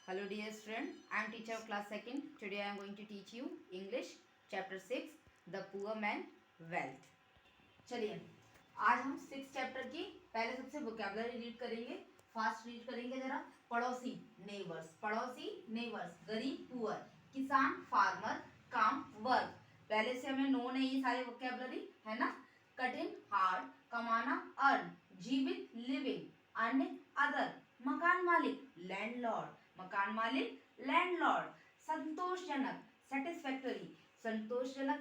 Hello dear student, I am teacher of class 2nd. Today I am going to teach you English chapter 6 The Poor Man Wealth. चलिए आज हम 6 chapter की पहले सबसे vocabulary read करेंगे. Fast read करेंगे जरा. पड़ोसी नेबर्स, गरीब पुअर, किसान फार्मर, काम वर्क. पहले से हमें नोन है ये सारे वोकैबुलरी है ना. कठिन हार्ड, कमाना अर्न, जीवित लिविंग, अन्य अदर, मकान मालिक लैंडलॉर्ड, संतोषजनक सेटिस्फैक्टरी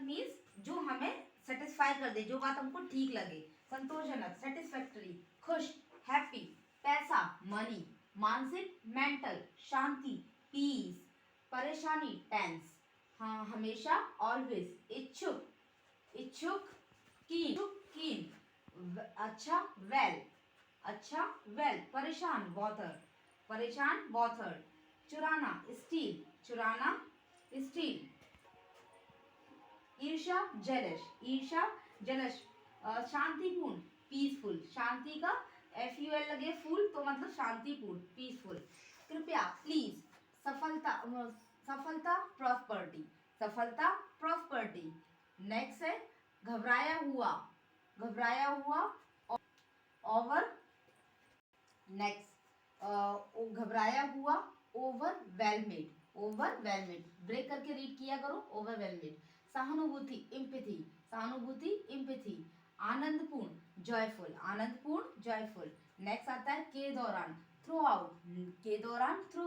मीन्स जो हमें सेटिस्फाई कर दे, जो बात हमको ठीक लगे. संतोषजनक सेटिस्फैक्टरी. खुश हैप्पी. पैसा मनी. मानसिक मेंटल शांति पीस. परेशानी टेंस. हाँ हमेशा ऑलवेज. इच्छुक कीन. अच्छा वेल. परेशान बॉथर. चुराना स्टील. ईर्ष्या जलश. शांतिपूर्ण पीसफुल. शांति का FUL लगे फुल तो मतलब शांतिपूर्ण पीसफुल. कृपया प्लीज. सफलता प्रॉपर्टी. नेक्स्ट है घबराया हुआ ओवर. नेक्स्ट घबराया हुआ ओवरवेलमेड. ब्रेक करके रीड किया करो. ओवरवेलमेड. सहानुभूति इम्पैथी. आनंदपूर्ण जॉयफुल. नेक्स्ट आता है के दौरान थ्रू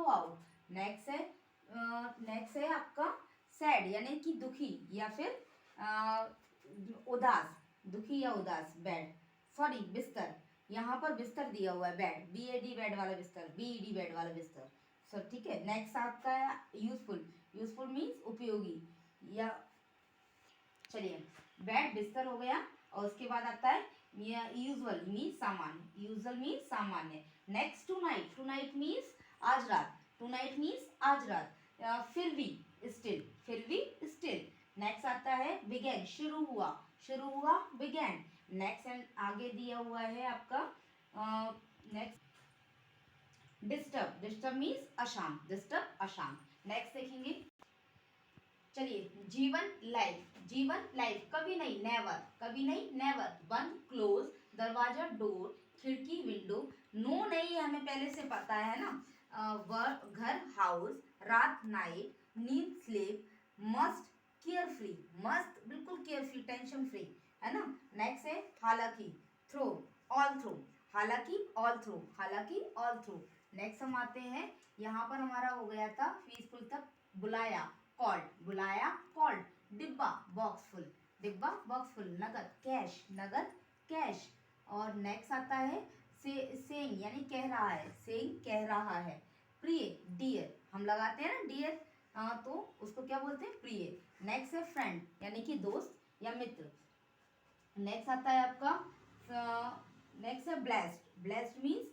आउट. नेक्स्ट है आपका सैड यानी कि दुखी या फिर उदास. बैड. सॉरी बिस्तर. यहाँ पर बिस्तर दिया हुआ है बेड. BED बेड वाला बिस्तर. सो ठीक है. नेक्स्ट आपका है यूजफुल मीन्स उपयोगी या. चलिए बेड बिस्तर हो गया और उसके बाद आता है यूजुअल मीन्स सामान्य. नेक्स्ट टू नाइट मीन्स आज रात. फिर भी स्टिल. नेक्स्ट आता है बिगेन शुरू हुआ बिगेन. नेक्स्ट आगे दिया हुआ है आपका नेक्स्ट डिस्टर्ब मीन्स अशांत. नेक्स्ट देखेंगे. चलिए जीवन लाइफ. कभी नहीं नेवर. बंद क्लोज. दरवाजा डोर. खिड़की विंडो. नो नहीं हमें पहले से पता है ना. घर हाउस. रात नाइट. नींद स्लीप. Must carefree. मस्त बिल्कुल केयरफ्री टेंशन फ्री है ना. नेक्स्ट है हालांकि ऑल थ्रू. नेक्स्ट हम आते हैं यहाँ पर हमारा हो गया था पीसफुल तक. बुलाया कॉल्ड. डिब्बा बॉक्स फुल. नगद कैश. और नेक्स्ट आता है सेइंग यानी कह रहा है. प्रिय डियर. हम लगाते हैं ना डियर तो उसको क्या बोलते हैं प्रिय. नेक्स्ट है फ्रेंड यानी कि दोस्त या मित्र. नेक्स्ट आता है आपका नेक्स्ट है ब्लेस्ड मीन्स.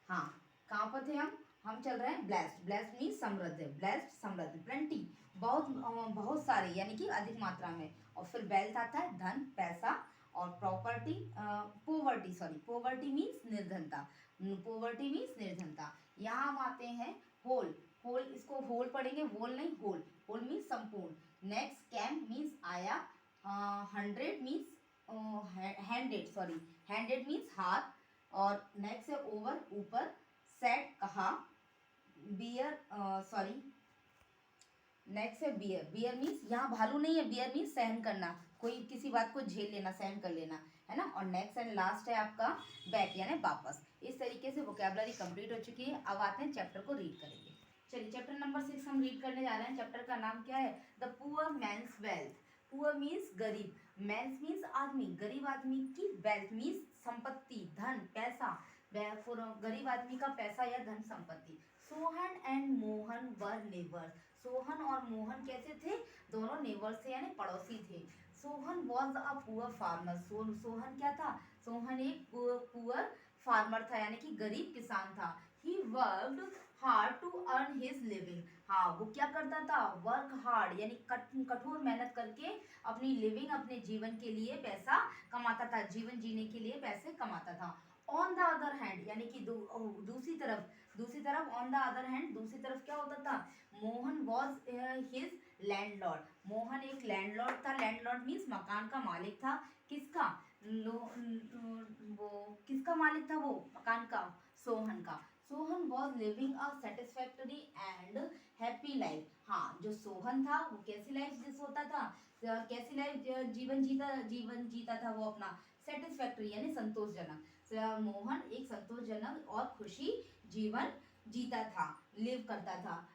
हाँ कहाँ पर थे हम चल रहे हैं ब्लेस्ड मीन्स समृद्ध. प्लेंटी बहुत सारे यानी कि अधिक मात्रा में. और फिर वेल्थ आता है धन पैसा. और पोवर्टी मीन्स निर्धनता. यहाँ हम आते हैं होल. इसको होल पढ़ेंगे वोल नहीं होल मीन्स संपूर्ण. नेक्स्ट कैम मीन्स आया. 100 मीन्स हैंडेड मीन्स हाथ. और नेक्स्ट है ओवर ऊपर. सेट कहा. नेक्स्ट है बियर मीन्स यहाँ भालू नहीं है. बियर मीन्स सहन करना. कोई किसी बात को झेल लेना सहन कर लेना है ना. और नेक्स्ट एंड लास्ट है आपका बैक यानी वापस. इस तरीके से वोकैबुलरी कंप्लीट हो चुकी है. अब आते हैं चैप्टर को रीड करेंगे. चलिए चैप्टर नंबर 6 हम रीड करने जा रहे हैं. चैप्टर का नाम क्या है the poor man's wealth. Poor means गरीब. मैन्स मीन्स आदमी. गरीब आदमी की वेल्थ मीन्स संपत्ति धन पैसा. गरीब आदमी का पैसा या धन संपत्ति. Sohan and Mohan were neighbours. Sohan और मोहन कैसे थे दोनों नेबर्स थे यानी पड़ोसी थे. Sohan was a poor farmer. Sohan क्या था. सोहन एक पुअर फार्मर था यानी कि गरीब किसान था. He worked hard to earn his living. हाँ वो क्या करता था वर्क हार्ड यानी कठोर मेहनत करके अपनी लिविंग अपने जीवन के लिए पैसा कमाता था. जीवन जीने के लिए पैसे कमाता था. ऑन द अदर हैंड यानी कि दूसरी तरफ ऑन द अदर हैंड दूसरी तरफ क्या होता था, Mohan was his landlord, Mohan एक लैंडलॉर्ड था, लैंडलॉर्ड मीन्स मकान का मालिक था, किसका, वो किसका मालिक था, वो मकान का, सोहन का। Sohan was living a satisfactory and happy life, हाँ जो सोहन था वो कैसी लाइफ जिस होता था, कैसी लाइफ जीवन जीता था वो अपना, सेटिस्फैक्टरी यानी संतोषजनक, मोहन एक संतोषजनक और खुशी जीवन जीता था, लिव करता था।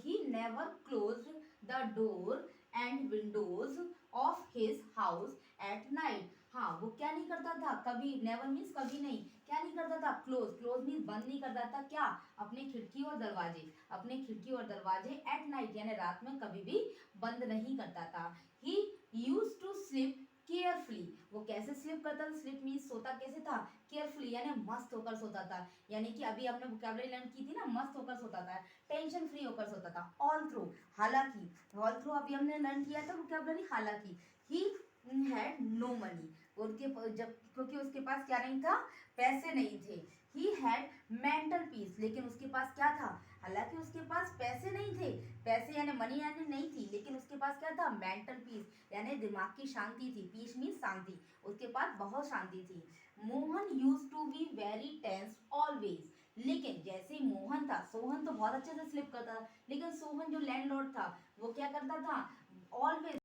He never close the door and windows of his house at night, हाँ वो क्या नहीं करता था, कभी, नेवर मीन्स कभी नहीं, क्या नहीं करता था, क्लोज मीन्स बंद नहीं करता था, क्या, अपने खिड़की और दरवाजे एट नाइट यानी रात में कभी भी बंद नहीं करता था। ही यूज टू स्लीप केयरफुली, वो कैसे स्लीप करता था, स्लीप मीन्स सोता कैसे था, केयरफुली यानी मस्त होकर सोता था, यानी कि अभी आपने वोकैबुलरी लर्न की थी ना, मस्त होकर सोता था, टेंशन फ्री होकर सोता था। ऑल थ्रू, हालांकि, ऑल थ्रू अभी हमने लर्न किया था वोकैबुलरी हालांकि। ही हैड नो मनी, क्योंकि उसके पास क्या नहीं था, पैसे नहीं थे। ही हैड मेंटल पीस, लेकिन उसके पास क्या था, हालांकि उसके पास पैसे नहीं थे, पैसे यानी मनी यानी नहीं थी, लेकिन उसके पास क्या था, मेंटल पीस यानी दिमाग की शांति थी, पीस मीन्स शांति, उसके पास बहुत शांति थी। Mohan use to be very tense always, लेकिन जैसे ही मोहन था, सोहन तो बहुत अच्छे से स्लिप करता था, लेकिन सोहन जो लैंडलॉर्ड था वो क्या करता था, ऑलवेज,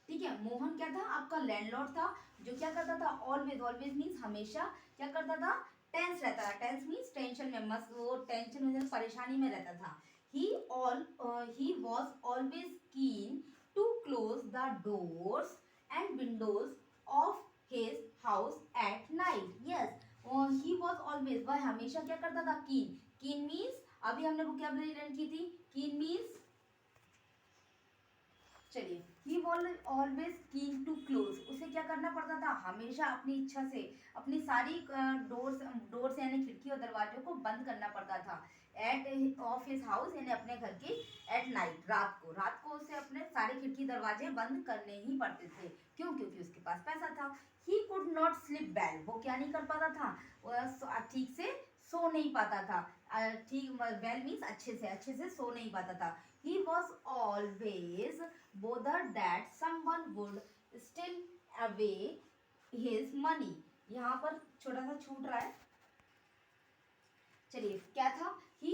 ठीक है, मोहन क्या था, आपका लैंडलॉर्ड था, जो क्या करता था, ऑलवेज मीन्स हमेशा क्या करता था, टेंस रहता था, टेंस मीन्स टेंशन में, मस्त वो टेंशन में परेशानी में रहता था। He was always keen to close the doors and windows of his house at night, yes, he was always, वह हमेशा क्या करता था, कीन मीन्स अभी हमने वोकैबुलरी लर्न की थी, कीन मीन्स, चलिए, he was always keen to close, उसे क्या करना पड़ता था, हमेशा अपनी इच्छा से अपनी सारी डोर्स यानी खिड़की और दरवाजों को बंद करना पड़ता था, एट ऑफ हिज हाउस यानी अपने घर के, एट नाइट रात को उसे अपने सारे खिड़की दरवाजे बंद करने ही पड़ते थे, क्यों, क्योंकि उसके पास पैसा था। He could not sleep well, वो क्या नहीं कर पाता था, ठीक से सो नहीं पाता था, ठीक, वेल मीन्स अच्छे से सो नहीं पाता था। He was always bothered that someone would steal away his money. यहाँ पर छोटा सा छूट रहा है, चलिए क्या था, he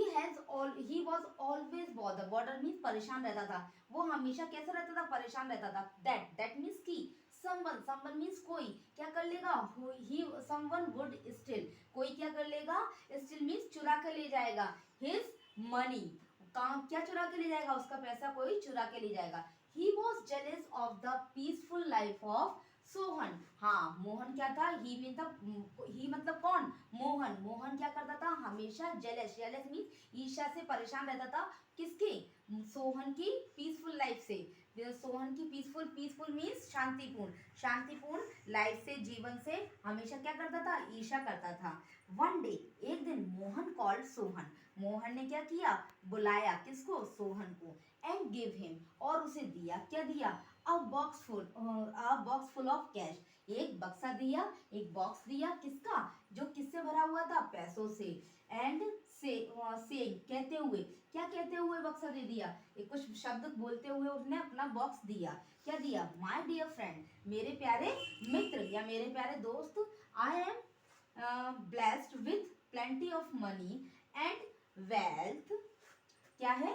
was always bothered means परेशान रहता था, वो हमेशा कैसा रहता था, परेशान रहता था, that means की, someone means कोई क्या कर लेगा, someone would steal, कोई क्या कर लेगा, steal means चुरा कर ले जाएगा, his money, क्या चुरा के ले जाएगा, उसका पैसा कोई चुरा के ले जाएगा। He was jealous of the peaceful life of Sohan, हाँ मोहन क्या था, ही मतलब कौन, मोहन क्या करता था, हमेशा जेलस मीन्स ईर्ष्या से परेशान रहता था, किसके, सोहन की पीसफुल लाइफ से, सोहन की पीसफुल मीन्स शांतिपूर्ण लाइफ से, जीवन से हमेशा क्या करता था, ईर्ष्या करता था। वन डे, एक दिन, मोहन ने क्या किया, बुलाया किसको, सोहन को, एंड गिव हिम, और उसे दिया, क्या दिया, अ बॉक्स फुल ऑफ कैश, एक बॉक्स दिया, किसका, जो किससे भरा हुआ था, पैसों से, एंड से कहते हुए, क्या कहते हुए बक्सा दे दिया, एक कुछ शब्द बोलते हुए उसने अपना बॉक्स दिया, क्या दिया, माय डियर फ्रेंड, मेरे प्यारे मित्र या मेरे प्यारे दोस्त, I am blessed with plenty of money and wealth, क्या है,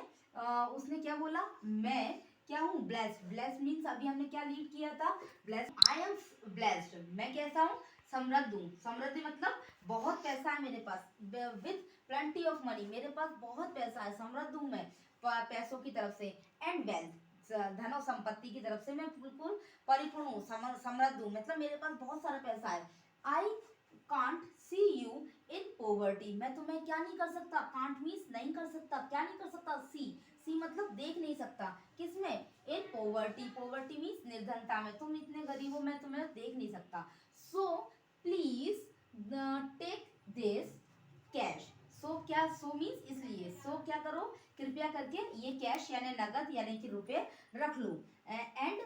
उसने क्या बोला, मैं क्या हूँ, ब्लेस्ड मीन्स अभी हमने क्या रीड किया था, ब्लेस्ड, आई एम ब्लेस्ड, मैं कैसा हूँ, समृद्ध मतलब बहुत पैसा है मेरे पास, विथ प्लेंटी ऑफ मनी, मेरे पास बहुत पैसा है, समृद्ध हूँ मैं पैसों की तरफ से, एंड वेल्थ, धन और संपत्ति की तरफ से मैं बिल्कुल परिपूर्ण हूँ, समृद्ध हूँ, मतलब मेरे पास बहुत सारा पैसा है। आई can't see you in poverty, मैं तुम्हें क्या नहीं कर सकता, कांट मीन्स नहीं कर सकता, क्या नहीं कर सकता, सी मतलब देख नहीं सकता, किसमें, इन पोवर्टी मीन्स निर्धनता में, तुम इतने गरीब हो, मैं तुम्हें देख नहीं सकता, so please take this cash, so means इसलिए, सो क्या करो, कृपया करके ये कैश यानी नगद यानी कि रुपए रख लो, एंड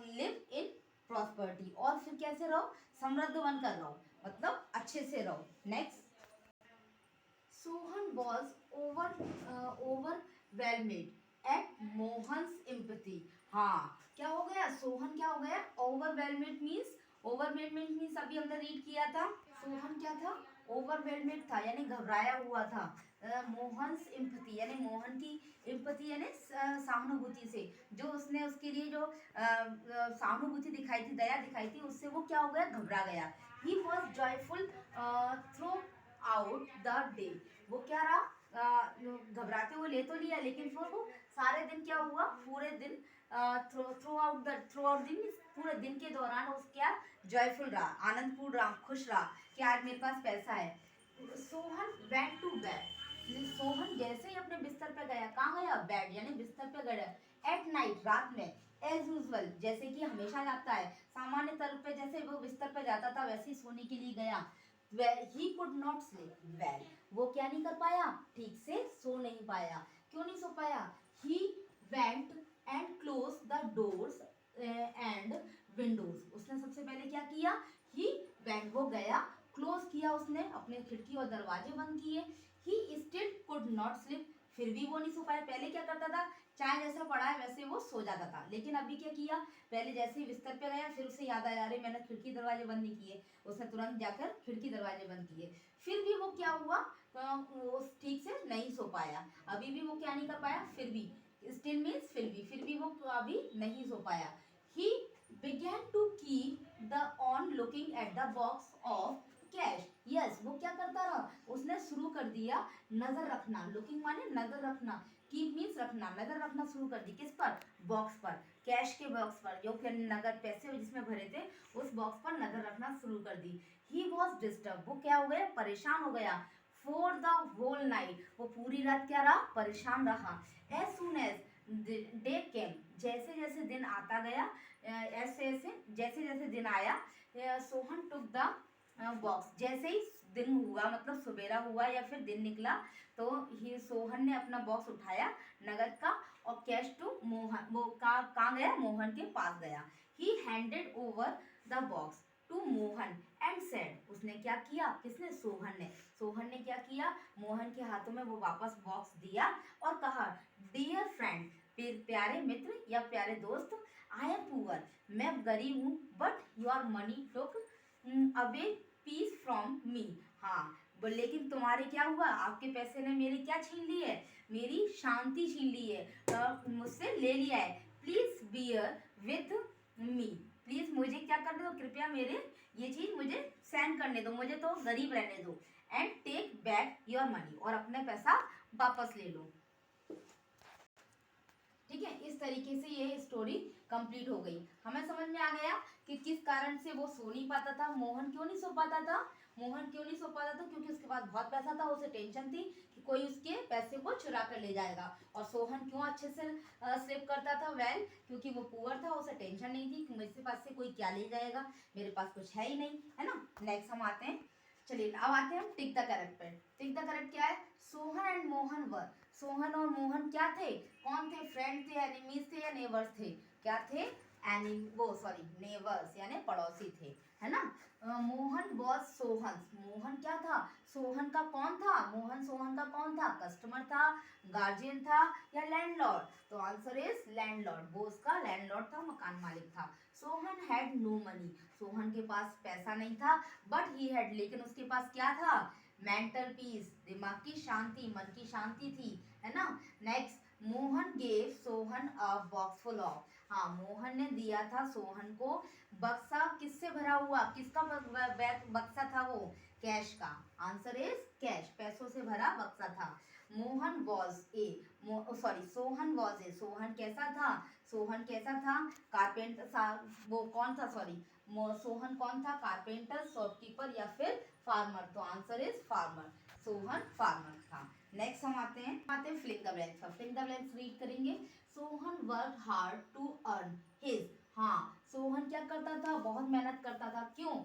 लिव इन प्रॉस्पर्टी, और फिर कैसे रहो, समृद्ध बनकर रहो, मतलब अच्छे से रहो। Next, Sohan was overwhelmed at Mohan's empathy. हाँ, क्या हो गया, सोहन क्या हो गया, ओवरवेलमेड मीन्स, ओवरवेलमेड मीन्स अभी हमने रीड किया था, सोहन क्या था, ओवरवेलमेड था यानी घबराया हुआ था। मोहन्स एम्पैथी यानी मोहन की एम्पैथी यानी सहानुभूति से, जो उसने उसके लिए जो सहानुभूति दिखाई थी, दया दिखाई थी, उससे वो क्या हो गया, घबरा गया। He was joyful through out the day. वो क्या रहा, घबराते हुए ले तो लिया, लेकिन फिर वो सारे दिन क्या हुआ, पूरे दिन थ्रू आउट दिन means पूरे दिन के दौरान वो क्या, जॉयफुल रहा, आनंदपूर्ण रहा, खुश रहा कि आज मेरे पास पैसा है। Sohan went to bed, Sohan जैसे ही अपने बिस्तर पे गया, कहाँ गया, बेड यानी बिस्तर पे गया। एट नाइट, रात में, एज यूजल जैसे कि हमेशा जाता है, सामान्य तौर पे जैसे वो बिस्तर पे जाता था वैसे ही सोने के लिए गया। He could not sleep well, वो क्या नहीं कर पाया, ठीक से सो नहीं पाया। क्यों नहीं सो पाया, he went and close the doors and Windows. उसने सबसे पहले क्या किया, ही वेंट वो गया, क्लोज किया उसने, अपने खिड़की और दरवाजे बंद किए। He still could not sleep, फिर भी वो नहीं सो पाया। पहले क्या करता था, चाहे जैसा पड़ा है वैसे वो सो जाता था, लेकिन अभी क्या किया, पहले जैसे ही बिस्तर पे गया फिर उसे याद आया, अरे मैंने खिड़की दरवाजे बंद नहीं किए, उसने तुरंत जाकर खिड़की दरवाजे बंद किए। फिर भी वो क्या हुआ, वो ठीक से नहीं सो पाया। अभी भी वो क्या नहीं कर पाया, फिर भी, स्टिल मीन्स फिर भी वो अभी नहीं सो पाया। ही began to keep the on looking at the box of cash. Yes, वो क्या करता रहा, उसने शुरू कर दिया नजर रखना, लुकिंग माने नजर रखना, कीप मीन्स रखना, नजर रखना शुरू कर दी, किस पर, बॉक्स पर, कैश के बॉक्स पर, जो कि नगद पैसे जिसमें भरे थे उस बॉक्स पर नजर रखना शुरू कर दी। ही वॉज डिस्टर्ब, वो क्या हो गया, परेशान हो गया। फॉर द होल नाइट, वो पूरी रात क्या रहा, परेशान रहा। एज सुन एज डे केम, जैसे जैसे दिन आता गया, ऐसे ऐसे जैसे जैसे दिन आया, सोहन टुक द बॉक्स, जैसे ही दिन हुआ मतलब सवेरा हुआ या फिर दिन निकला, तो ही सोहन ने अपना बॉक्स उठाया नगद का, और कैश टू मोहन, वो कहाँ गया, मोहन के पास गया। He handed over the box to Mohan and said, उसने क्या किया, किसने, सोहन ने क्या किया, मोहन के हाथों में वो वापस बॉक्स दिया और कहा, डियर फ्रेंड, प्यारे मित्र या प्यारे दोस्त, आई एम पुअर, मैं गरीब हूँ, but your money took away peace from me. हाँ, लेकिन तुम्हारे क्या हुआ, आपके पैसे ने मेरी क्या छीन ली है, मेरी शांति छीन ली है, मुझसे ले लिया है। Please bear with me, please मुझे क्या करने दो, कृपया मेरे ये चीज मुझे सहन करने दो, मुझे तो गरीब रहने दो। And take back your money, और अपना पैसा वापस ले लो। ठीक है, इस तरीके से ये स्टोरी कंप्लीट हो गई। हमें समझ में आ गया कि किस कारण से वो सो नहीं पाता था, मोहन क्यों नहीं सो पाता था, मोहन क्यों नहीं सो पाता था, क्योंकि उसके पास बहुत पैसा था, उसे टेंशन थी कि कोई उसके पैसे को चुरा कर ले जाएगा। और सोहन क्यों अच्छे से स्लीप करता था, वेल, क्योंकि वो पुअर था, उसे टेंशन नहीं थी कि मेरे पास से कोई क्या ले जाएगा, मेरे पास कुछ है ही नहीं, है ना। नेक्स्ट हम आते हैं, चलिए अब आते हैं हम टिक द करेक्ट पे। टिक द करेक्ट क्या है, सोहन एंड मोहन वर, सोहन और मोहन क्या थे, कौन थे, फ्रेंड थे, एनिमीज थे या नेबर्स थे, क्या थे, नेबर्स यानी पड़ोसी थे, है ना। मोहन वॉज सोहन, मोहन क्या था, सोहन का कौन था, मोहन सोहन का कौन था, कस्टमर था, गार्जियन था या लैंडलॉर्ड, तो आंसर इज लैंडलॉर्ड, वो उसका लैंडलॉर्ड था, मकान मालिक था। Sohan had no money, Sohan के पास पैसा नहीं था, बट ही हैड, लेकिन उसके पास क्या था, मेंटल पीस, दिमाग की शांति, मन की शांति थी, है ना। Next, Mohan gave Sohan a box full of, हाँ, मोहन ने दिया था सोहन को बक्सा, किससे भरा हुआ, किसका बक्सा था वो, कैश का, आंसर इज कैश, पैसों से भरा बक्सा था। Mohan was a, sorry Sohan was a, Sohan कैसा था, सोहन कैसा था, कारपेंटर, वो कौन था, सॉरी, सोहन कौन था, कारपेंटर, शॉपकीपर या फिर फार्मर, तो answer is farmer, Sohan farmer था। नेक्स्ट हम आते हैं फिलिंग द ब्लैंक्स पर, फिलिंग द ब्लैंक्स रीड करेंगे। Sohan work hard to earn his, हाँ, सोहन क्या करता था, बहुत मेहनत करता था, क्यों,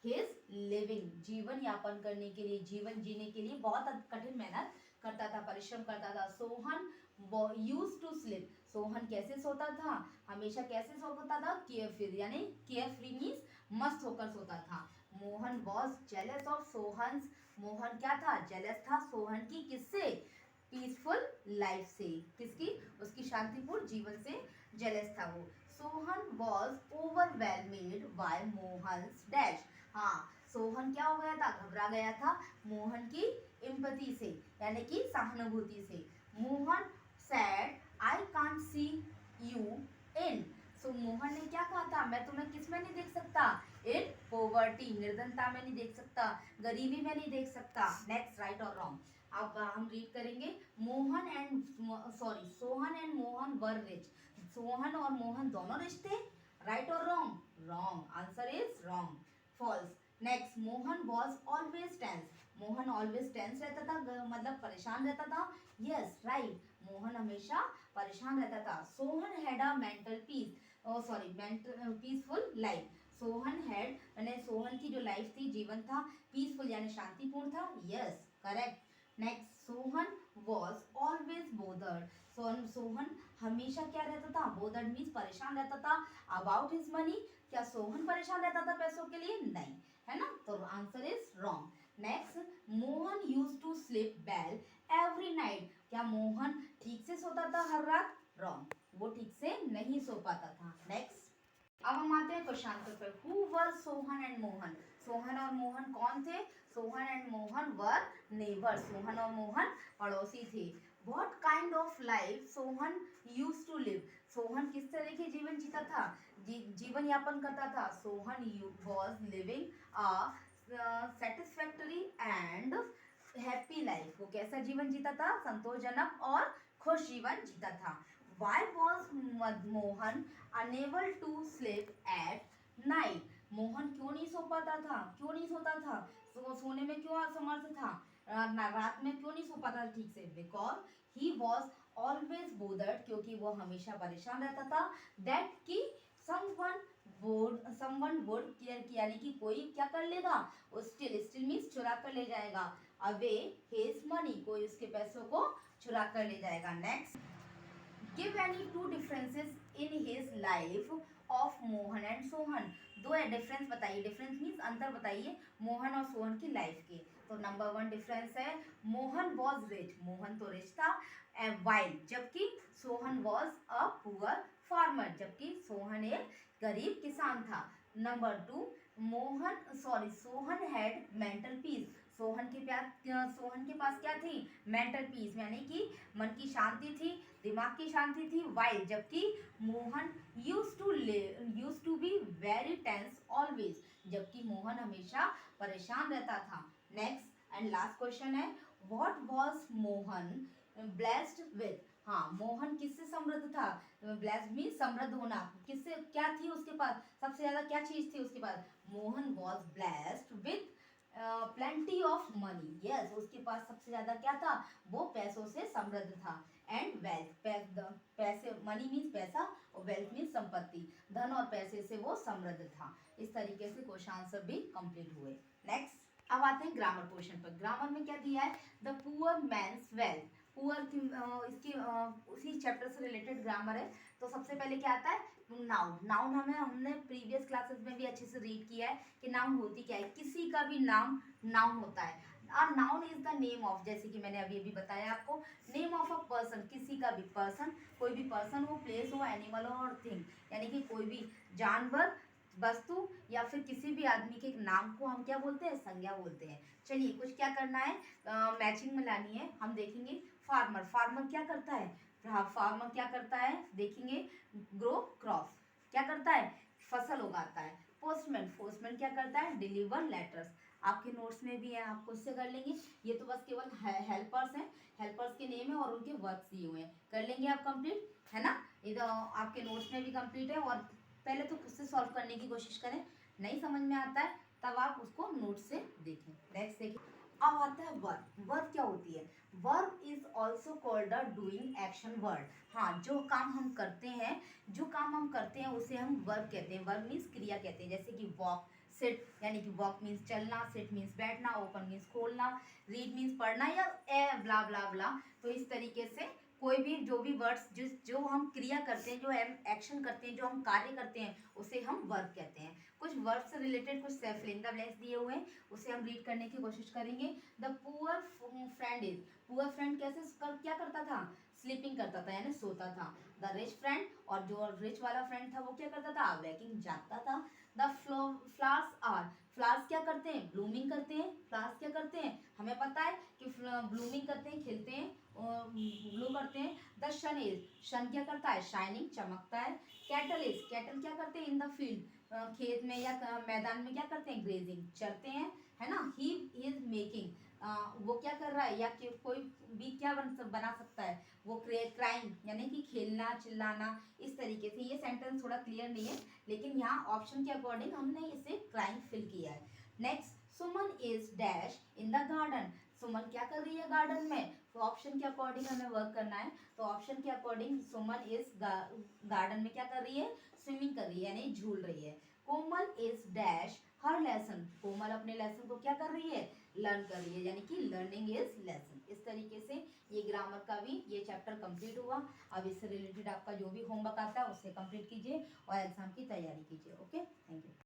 हिज लिविंग, जीवन यापन करने के लिए, जीवन जीने के लिए बहुत कठिन मेहनत करता था, परिश्रम करता था। Sohan use to sleep, Sohan कैसे सोता था, हमेशा कैसे सोता था, केयर फ्री, यानी केयर फ्री मीन्स मस्त होकर सोता था। Mohan was jealous of Sohan's, Mohan क्या था, जेलस था सोहन की, किससे, पीसफुल लाइफ से, किसकी, उसकी शांतिपूर्ण जीवन से जेलस था वो। Sohan was overwhelmed by Mohan's dash, हाँ सोहन क्या हो गया था, घबरा गया था मोहन की एम्पैथी से, यानी कि सहानुभूति से। Mohan said I can't see you in, so Mohan ने क्या कहा था, मैं तुम्हें किस में नहीं देख सकता, इन पॉवर्टी, निर्धनता में नहीं देख सकता, गरीबी में नहीं देख सकता। नेक्स्ट, राइट और रॉन्ग। अब हम रीड करेंगे। Mohan and Sohan and Mohan were rich, Sohan और मोहन दोनों रिच थे, राइट और wrong, wrong, answer is wrong, false. Next, Mohan was always tense, Mohan always tense रहता था, मतलब परेशान रहता था, यस राइट, मोहन हमेशा परेशान रहता था। Sohan had a mental peace, mental peaceful life, Sohan had यानी सोहन की जो लाइफ थी, जीवन था, पीसफुल यानी शांतिपूर्ण था, yes correct. Next, Sohan was always bothered, Sohan हमेशा क्या रहता था, बोदर्ड मीन्स परेशान रहता था, अबाउट हिज मनी, क्या सोहन परेशान रहता था पैसों के लिए, नहीं, है ना, तो answer is wrong. Next, Mohan use to sleep well every night, क्या मोहन ठीक से सोता था हर रात, रॉन्ग, वो ठीक से नहीं सो पाता था। नेक्स्ट, अब हम आते हैं क्वेश्चन आंसर पे। Who were Sohan and Mohan, Sohan और मोहन कौन थे, Sohan and Mohan were neighbour, Sohan और मोहन पड़ोसी थे। What kind of life Sohan use to live, Sohan किस तरह के जीवन जीता था, जीवन यापन करता था, Sohan was living a satisfactory and happy life, वो कैसा जीवन जीता था, संतोषजनक और खुश जीवन जीता था। Why was Mohan unable to sleep at night, Mohan क्यों नहीं सो पाता था, क्यों नहीं सोता था, सोने में क्यों असमर्थ था, रात में क्यों नहीं सो पाता था ठीक से, बिकॉज ही वॉज ऑलवेज बोदर्ड, क्योंकि वो हमेशा परेशान रहता था, दैट कि समवन वुड यानी कि कोई क्या कर लेगा, स्टिल मीन्स चुरा कर ले जाएगा, अवे हिज मनी, कोई उसके पैसों को चुरा कर ले जाएगा। Next, give any two differences in his life of Mohan and Sohan, दो डिफरेंस बताइए, डिफरेंस मीन्स अंतर बताइए मोहन और सोहन की लाइफ के। तो नंबर 1 डिफरेंस है, मोहन वॉज रिच, मोहन तो रिच था, वाइल जबकि Sohan was a poor farmer, जबकि सोहन एक गरीब किसान था। Number 2, Sohan had mental peace, Sohan के पास क्या थी, मेंटल पीस यानी कि मन की शांति थी, दिमाग की शांति थी, वाइल जबकि Mohan use to be very tense always, जबकि मोहन हमेशा परेशान रहता था। नेक्स्ट एंड लास्ट क्वेश्चन है, what was Mohan blessed with, हाँ मोहन किससे समृद्ध था, ब्लेस्ड मीन समृद्ध होना, किससे, क्या थी उसके पास, सबसे ज्यादा क्या चीज थी उसके पास, Mohan was blessed with plenty of money, yes उसके पास सबसे ज्यादा क्या था, वो पैसों से समृद्ध था। एंड वेल्थ, पैसे, मनी मीन्स पैसा और वेल्थ मीन्स संपत्ति, धन और पैसे से वो समृद्ध था। इस तरीके से क्वेश्चन आंसर भी कंप्लीट हुए। नेक्स्ट, अब आते हैं ग्रामर पोर्शन पर। ग्रामर में क्या दिया है, the poor man's wealth, poor की इसकी उसी चैप्टर से रिलेटेड ग्रामर है। तो सबसे पहले क्या आता है, नाउन, नाउन हमने प्रीवियस क्लासेस में भी अच्छे से रीड किया है कि नाउन होती क्या है, किसी का भी नाम नाउन होता है, और noun is the name of, जैसे कि मैंने अभी बताया आपको, नेम ऑफ अ पर्सन, किसी का भी पर्सन, कोई भी पर्सन हो, प्लेस हो, एनिमल हो और थिंग, यानी कि कोई भी जानवर, वस्तु या फिर किसी भी आदमी के नाम को हम क्या बोलते हैं, संज्ञा बोलते हैं। चलिए कुछ क्या करना है, मैचिंग में लानी है, हम देखेंगे फार्मर, फार्मर क्या करता है, फार्मर क्या करता है देखेंगे, ग्रो क्रॉप, क्या करता है, फसल उगाता है। पोस्टमैन, पोस्टमैन क्या करता है, डिलीवर लेटर्स, आपके नोट्स में भी है, आपको उससे कर लेंगे, ये तो बस केवल हेल्पर्स हैं, हेल्पर्स के नेम है और उनके वर्क्स दिए हुए हैं, कर लेंगे आप कंप्लीट, है ना, इधर आपके नोट्स में भी कंप्लीट है, और पहले तो खुद से सॉल्व करने की कोशिश करें, नहीं समझ में आता है तब आप उसको नोट से देखें। नेक्स्ट देखिए, अब आता है वर्ब, वर्ब क्या होती है, verb is also called a doing action word, हाँ जो काम हम करते हैं, जो काम हम करते हैं उसे हम वर्ब कहते हैं, वर्ब मीन्स क्रिया कहते हैं, जैसे कि वॉक, सिट यानी कि वॉक मीन्स चलना, सिट मीन्स बैठना, ओपन मीन्स खोलना, रीड मीन्स पढ़ना, या ए ब्ला ब्ला ब्ला, तो इस तरीके से कोई भी जो भी वर्ड्स जो हम क्रिया करते हैं, जो हम एक्शन करते हैं, जो हम कार्य करते हैं, उसे हम वर्ब कहते हैं। कुछ वर्ब से रिलेटेड कुछ फिल इन द ब्लैंक्स दिए हुए हैं, उसे हम रीड करने की कोशिश करेंगे। The poor friend is, poor friend क्या करता था, स्लीपिंग करता था यानी सोता था। द रिच फ्रेंड, और जो रिच वाला फ्रेंड था वो क्या करता था, वैकिंग जागता था। द फ्लावर्स आर, फ्लावर्स क्या करते हैं, ब्लूमिंग करते हैं। फ्लावर्स क्या करते हैं, हमें पता है कि ब्लूमिंग करते हैं, खिलते हैं, ग्लो करते हैं। द सन इज, सन क्या करता है, शाइनिंग, चमकता है। कैटल इज, कैटल क्या करते हैं, इन द फील्ड, खेत में या मैदान में क्या करते हैं, ग्रेजिंग, चरते हैं, है ना। ही इज मेकिंग, वो क्या कर रहा है, या कोई भी क्या बना सकता है, वो क्राइम यानी कि खेलना, चिल्लाना, इस तरीके से। ये सेंटेंस थोड़ा क्लियर नहीं है, लेकिन यहाँ ऑप्शन के अकॉर्डिंग हमने इसे क्राइम फिल किया है। Next, Suman is dash in the garden, Suman क्या कर रही है गार्डन में, तो ऑप्शन के अकॉर्डिंग हमें वर्क करना है। तो ऑप्शन के अकॉर्डिंग सुमन इज गार्डन में क्या कर रही है, स्विमिंग कर रही है यानी झूल रही है। कोमल इज डैश हर लेसन, कोमल अपने लेसन को क्या कर रही है, लर्न कर रही है, यानी कि लर्निंग इज लेसन। इस तरीके से ये ग्रामर का भी ये चैप्टर कंप्लीट हुआ। अब इससे रिलेटेड आपका जो भी होमवर्क आता है उससे कंप्लीट कीजिए और एग्जाम की तैयारी कीजिए। Okay, thank you.